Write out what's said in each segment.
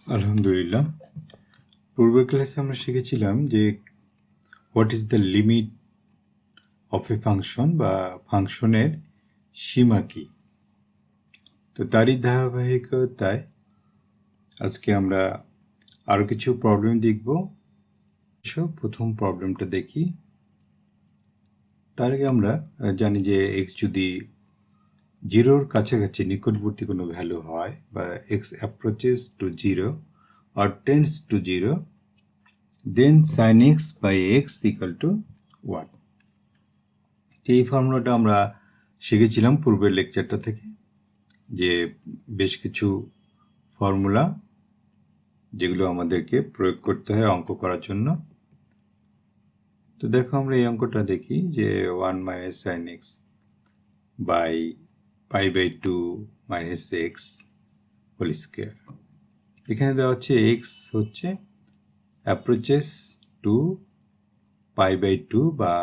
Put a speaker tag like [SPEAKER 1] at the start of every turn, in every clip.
[SPEAKER 1] আলহামদুলিল্লাহ। পূর্বের ক্লাসে আমরা শিখেছিলাম যে what is the limit of A function বা ফাংশনের সীমা কি। তো তারই ধারাবাহিকতায় আজকে আমরা আরও কিছু প্রবলেম দেখব। প্রথম প্রবলেমটা দেখি। তার আগে আমরা জানি যে এক্স যদি জিরোর কাছাকাছি নিকটবর্তী কোনো ভ্যালু হয় বা x approaches to zero or tends to zero, then sine x by x equal to 1। এই ফর্মুলাটা আমরা শিখেছিলাম পূর্বের লেকচারটা থেকে, যে বেশ কিছু ফর্মুলা যেগুলো আমাদেরকে প্রয়োগ করতে হয় অঙ্ক করার জন্য। তো দেখো আমরা এই অঙ্কটা দেখি যে 1 minus sine x by pi by 2 minus x whole square. এখানে দেওয়া হচ্ছে এক্স হচ্ছে অ্যাপ্রোচেস টু পাই বাই 2 বা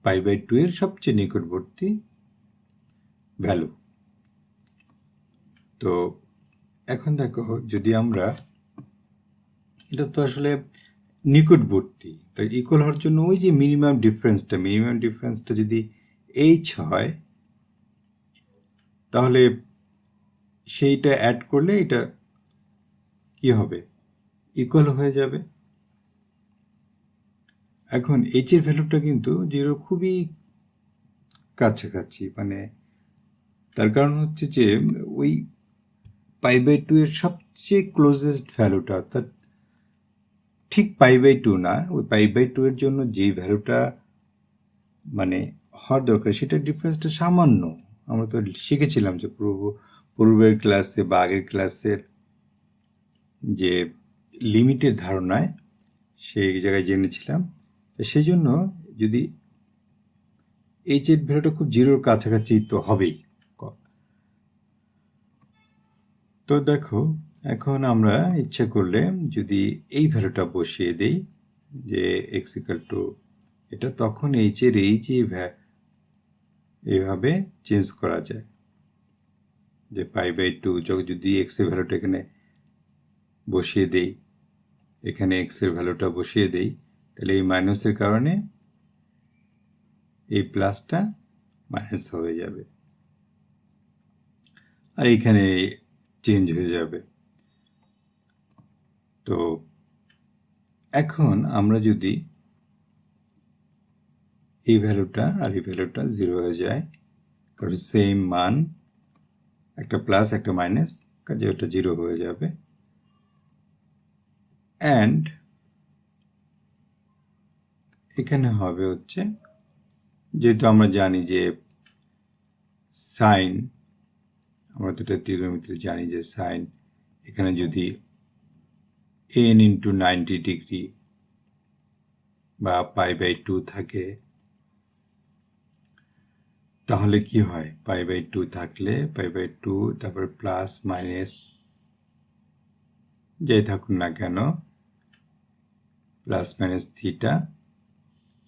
[SPEAKER 1] পাই বাই 2 এর সবচেয়ে নিকটবর্তী ভ্যালু। তো এখন দেখো, যদি আমরা এটা তো আসলে নিকটবর্তী, তো ইকুয়াল হওয়ার জন্য ওই যে মিনিমাম ডিফারেন্সটা যদি এইচ হয়, তাহলে সেইটা অ্যাড করলে এটা কি হবে, ইকুয়াল হয়ে যাবে। এখন এইচ এর ভ্যালুটা কিন্তু জিরো খুবই কাছাকাছি, মানে তার কারণ হচ্ছে যে ওই পাই বাই 2 এর সবচেয়ে ক্লোজেস্ট ভ্যালুটা, অর্থাৎ ঠিক পাই বাই 2 না, ওই পাই বাই 2 এর জন্য যেই ভ্যালুটা মানে হওয়ার দরকার সেটার ডিফারেন্সটা সামান্য। আমরা তো শিখেছিলাম যে পূর্বের ক্লাসে বা আগের ক্লাসের যে লিমিটের ধারণায় সেই জায়গায় জেনেছিলাম। তো সেই জন্য যদি এইচ এর ভ্যালুটা খুব জিরোর কাছাকাছি তো হবেই। তো দেখো, এখন আমরা ইচ্ছা করলে যদি এই ভ্যালুটা বসিয়ে দিই যে এক্স ইকাল টু এটা, তখন এইচ এর এই যে এইভাবে চেঞ্জ করা যায় যে পাই বাই 2 যদি এক্স এর ভ্যালুটা এখানে বসিয়ে দেই, এখানে এক্স এর ভ্যালুটা বসিয়ে দেই, তাহলে এই মাইনাসের কারণে এই প্লাসটা মাইনাস হয়ে যাবে আর এইখানে চেঞ্জ হয়ে যাবে। তো এখন আমরা যদি এই ভ্যালুটা আর এই ভ্যালুটা জিরো হয়ে যায়, কারণ সেম মান, একটা প্লাস একটা মাইনাস, কাজে ওটা জিরো হয়ে যাবে। অ্যান্ড এখানে হবে হচ্ছে, যেহেতু আমরা জানি যে সাইন, আমরা তো এটা ত্রিকোণমিতিতে জানি যে সাইন এখানে যদি n ইন্টু 90 ডিগ্রি বা পাই বাই 2 থাকে, তাহলে কি হয়, পাই বাই 2 থাকলে পাই বাই 2 তারপর প্লাস মাইনাস যাই থাকুন না কেন, প্লাস মাইনাস থিটা,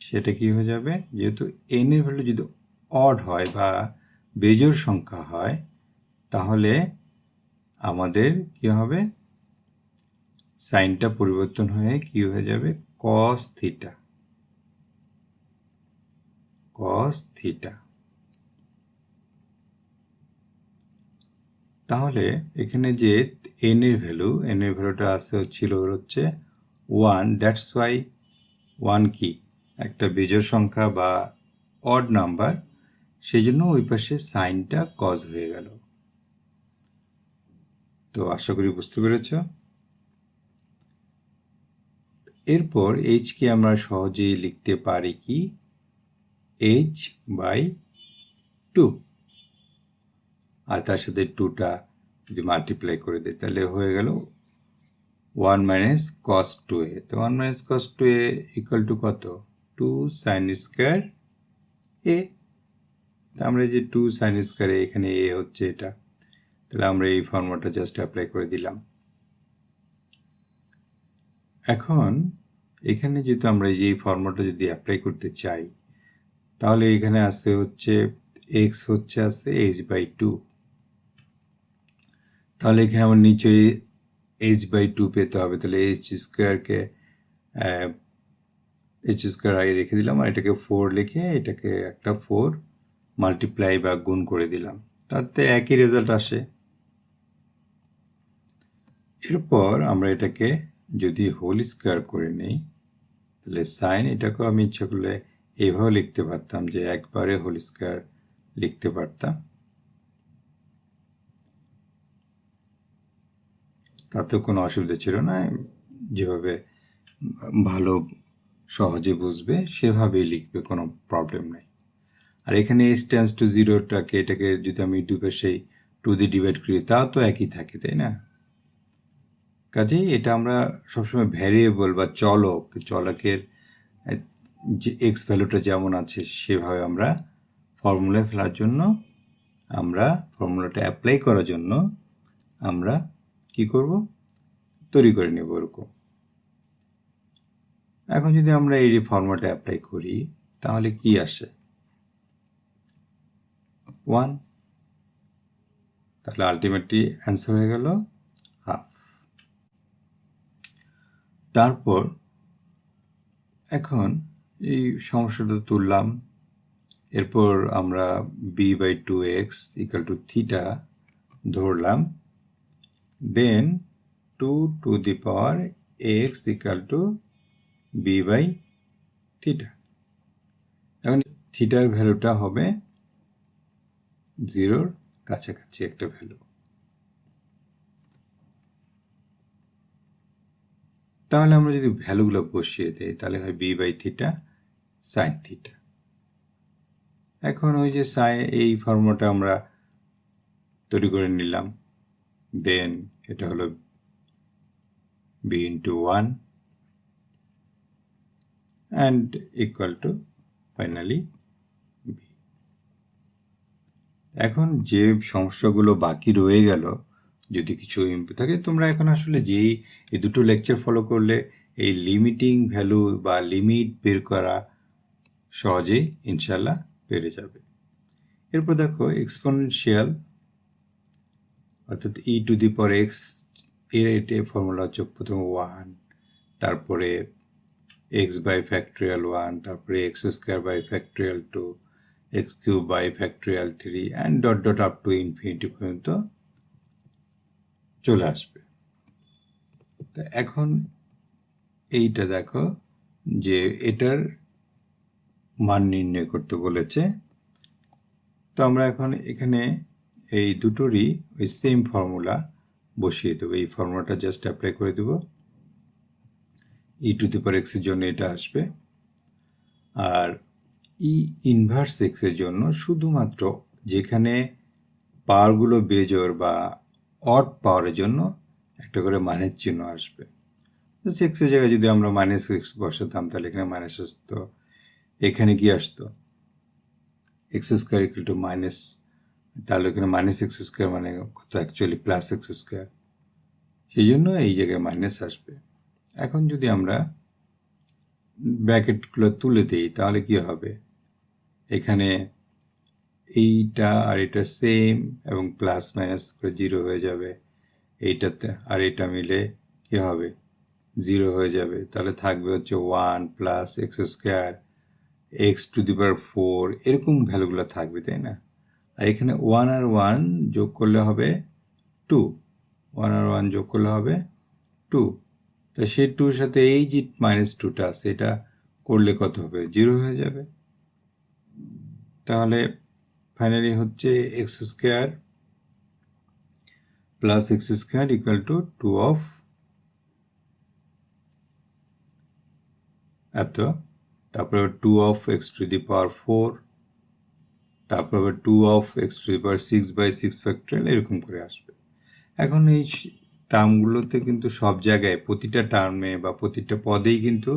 [SPEAKER 1] সেটা কি হয়ে যাবে, যেহেতু n এর ভ্যালু যদি অড হয় বা বেজোড় সংখ্যা হয়, তাহলে আমাদের কি হবে, সাইনটা পরিবর্তন হয়ে কি হয়ে যাবে, কস থিটা। তাহলে এখানে যে n এর ভ্যালুটা ছিল হচ্ছে 1, দ্যাটস ওয়াই 1 কি একটা বেজোড় সংখ্যা বা অড নাম্বার, সেই জন্য ওই পাশে সাইনটা কজ হয়ে গেল। তো আশা করি বুঝতে পেরেছ। এরপর h কে আমরা সহজেই লিখতে পারি কি, h বাই 2, আর তার সাথে 2টা যদি মাল্টিপ্লাই করে দিই তাহলে হয়ে গেল 1 মাইনাস কস 2a। তো 1 minus cos 2a equal to কত, 2 সাইন স্কোয়ার a। তা আমরা যে 2 সাইন স্কোয়ার এখানে a হচ্ছে এটা, তাহলে আমরা এই ফর্মুলাটা জাস্ট অ্যাপ্লাই করে দিলাম। এখন এখানে যেহেতু আমরা এই ফর্মুলাটা যদি অ্যাপ্লাই করতে চাই, তাহলে এখানে আসছে হচ্ছে x হচ্ছে আসছে h বাই 2, তাহলে এখানে আমরা নিচে h/2 পেতে হবে, তাহলে h স্কোয়ারকে h স্কোয়ার আগে রেখে দিলাম, আর এটাকে 4 লিখে এটাকে একটা 4 মাল্টিপ্লাই বা গুণ করে দিলাম, তাতে একই রেজাল্ট আসে। এরপর আমরা এটাকে যদি হোল স্কোয়ার করে নিই, তাহলে সাইন এটাকেও আমি ইচ্ছা করলে এইভাবে লিখতে পারতাম, যে একবারে হোল স্কোয়ার লিখতে পারতাম, তাতেও কোনো অসুবিধা ছিল না। যেভাবে ভালো সহজে বুঝবে সেভাবেই লিখবে, কোনো প্রবলেম নেই। আর এখানে h টেন্ডস টু 0টাকে এটাকে যদি আমি দুই পাশেই 2 দিয়ে ডিভাইড করি, তাও তো একই থাকে, তাই না? কাজেই এটা আমরা সবসময় ভ্যারিয়েবল বা চলকের যে এক্স ভ্যালুটা যেমন আছে সেভাবে আমরা ফর্মুলায় ফেলার জন্য, আমরা ফর্মুলাটা অ্যাপ্লাই করার জন্য আমরা কি করব, তৈরি করে নেব এরকম। এখন যদি আমরা এই ফর্মুলাটা অ্যাপ্লাই করি, তাহলে কি আসে? 1। তাহলে আলটিমেটলি অ্যান্সার হয়ে গেল হাফ। তারপর এখন এই সমস্যাটা তুললাম, এরপর আমরা b/2x ইকুয়াল টু থিটা ধরলাম, then 2 to the power x equal to b/থিটা। এখন থিটার ভ্যালুটা হবে 0-র কাছাকাছি একটা ভ্যালু। তাহলে আমরা যদি ভ্যালুগুলো বসিয়ে দিই, তাহলে হয় b/থিটা সাইন থিটা। এখন ওই যে এই ফর্মুলাটা আমরা তৈরি করে নিলাম, দেন এটা হলো b into 1 and equal to finally b। এখন যে সমস্যাগুলো বাকি রয়ে গেল, যদি কিছু ইনপুট থাকে, তোমরা এখন আসলে যেই এই দুটো লেকচার ফলো করলে এই লিমিটিং ভ্যালু বা লিমিট বের করা সহজেই ইনশাল্লাহ পেরে যাবে। এরপর দেখো এক্সপোনেনশিয়াল অর্থাৎ e two the power x এর এটা ফর্মুলা হচ্ছে প্রথম 1, তারপরে x/factorial 1, তারপরে x² / 2, x³ / 3 and dot dot up to infinity পর্যন্ত চলে আসবে। তা এখন এইটা দেখো যে এটার মান নির্ণয় করতে বলেছে, তো আমরা এখন এখানে এই দুটোরই ওই সেম ফর্মুলা বসিয়ে দেবো। এই ফর্মুলাটা জাস্ট অ্যাপ্লাই করে দেবো, e two the power x এর জন্য এটা আসবে, আর e ইনভার্স x এর জন্য শুধুমাত্র যেখানে পাওয়ারগুলো বেজোড় বা অড পাওয়ারের জন্য একটা করে মাইনাস চিহ্ন আসবে। x এর জায়গায় যদি আমরা -x বসাতাম, তাহলে এখানে মাইনাস আসতো, এখানে কি আসতো x² ইকুয়াল টু মাইনাস, তাহলে এখানে -x² মানে কত, অ্যাকচুয়ালি +x², সেই জন্য এই জায়গায় মাইনাস আসবে। এখন যদি আমরা ব্র্যাকেটগুলো তুলে দিই, তাহলে কি হবে, এখানে এইটা আর এটা সেম এবং প্লাস মাইনাস করে 0 হয়ে যাবে, এইটাতে আর এটা মিলে কি হবে 0 হয়ে যাবে, তাহলে থাকবে হচ্ছে 1 + x², x টু দি পাওয়ার 4, এরকম ভ্যালুগুলো থাকবে, তাই না? আর এখানে 1 আর 1 যোগ করলে হবে 2, 1 আর 1 যোগ করলে হবে 2, তা সেই 2-র সাথে এই যে -2টা আছে, এটা করলে কত হবে, 0 হয়ে যাবে। তাহলে ফাইনালি হচ্ছে x² + x² equal to 2 of এত, তারপরে 2 অফ x টু দি পাওয়ার 4, তারপরে 2 of x two the power 6/6 factorial, এরকম করে আসবে। এখন এই টার্মগুলোতে কিন্তু সব জায়গায় প্রতিটা টার্মে বা প্রতিটা পদেই কিন্তু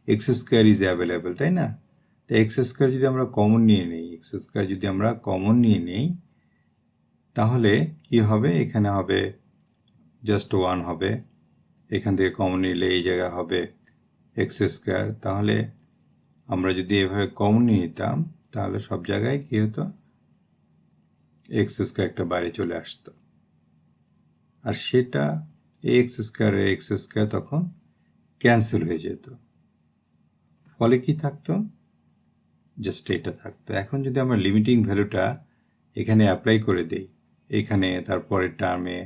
[SPEAKER 1] x² ইজ অ্যাভেলেবেল, তাই না? তো x² যদি আমরা কমন নিয়ে নিই, x² যদি আমরা কমন নিয়ে নিই, তাহলে কি হবে, এখানে হবে জাস্ট 1 হবে, এখান থেকে কমন নিলে এই জায়গায় হবে x²। তাহলে আমরা যদি এভাবে কমন নিয়ে নিতাম, তাহলে সব জায়গায় কি হতো, x² একটা বাইরে চলে আসতো, আর সেটা এই এক্স স্কোয়ার তখন ক্যান্সেল হয়ে যেত, ফলে কি থাকতো, জাস্ট এটা থাকতো। এখন যদি আমরা লিমিটিং ভ্যালুটা এখানে অ্যাপ্লাই করে দেই, এখানে তারপরের টার্মে,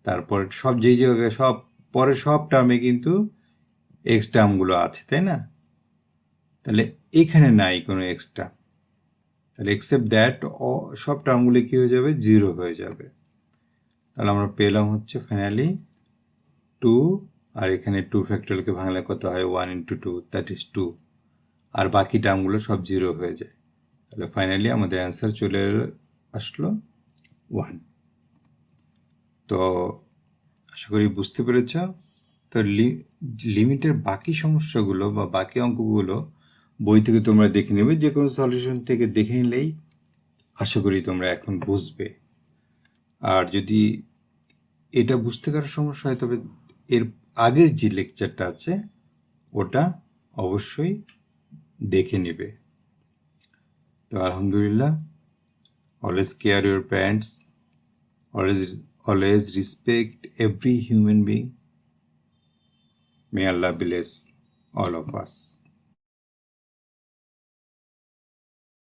[SPEAKER 1] তারপর সব যেই জায়গায় সব পরের সব টার্মে কিন্তু এক্স টার্মগুলো আছে, তাই না? তাহলে এখানে নাই কোনো এক্স টার্ম, তাহলে এক্সেপ্ট দ্যাট সব টার্মগুলি কী হয়ে যাবে, জিরো হয়ে যাবে। তাহলে আমরা পেলাম হচ্ছে ফাইনালি 2, আর এখানে 2 ফ্যাক্টরিয়ালকে ভাঙলে কত হয়, 1 × 2, দ্যাট ইজ 2, আর বাকি টার্মগুলো সব জিরো হয়ে যায়। তাহলে ফাইনালি আমাদের অ্যান্সার চলে আসলো 1। তো আশা করি বুঝতে পেরেছ। তো লিমিটের বাকি সমস্যাগুলো বা বাকি অঙ্কগুলো বই থেকে তোমরা দেখে নেবে, যে কোনো সলিউশন থেকে দেখে নিলেই আশা করি তোমরা এখন বুঝবে। আর যদি এটা বুঝতে কারো সমস্যা হয়, তবে এর আগের যে লেকচারটা আছে ওটা অবশ্যই দেখে নেবে। তো আলহামদুলিল্লাহ, always care your parents, always respect every human being. May Allah bless all of us.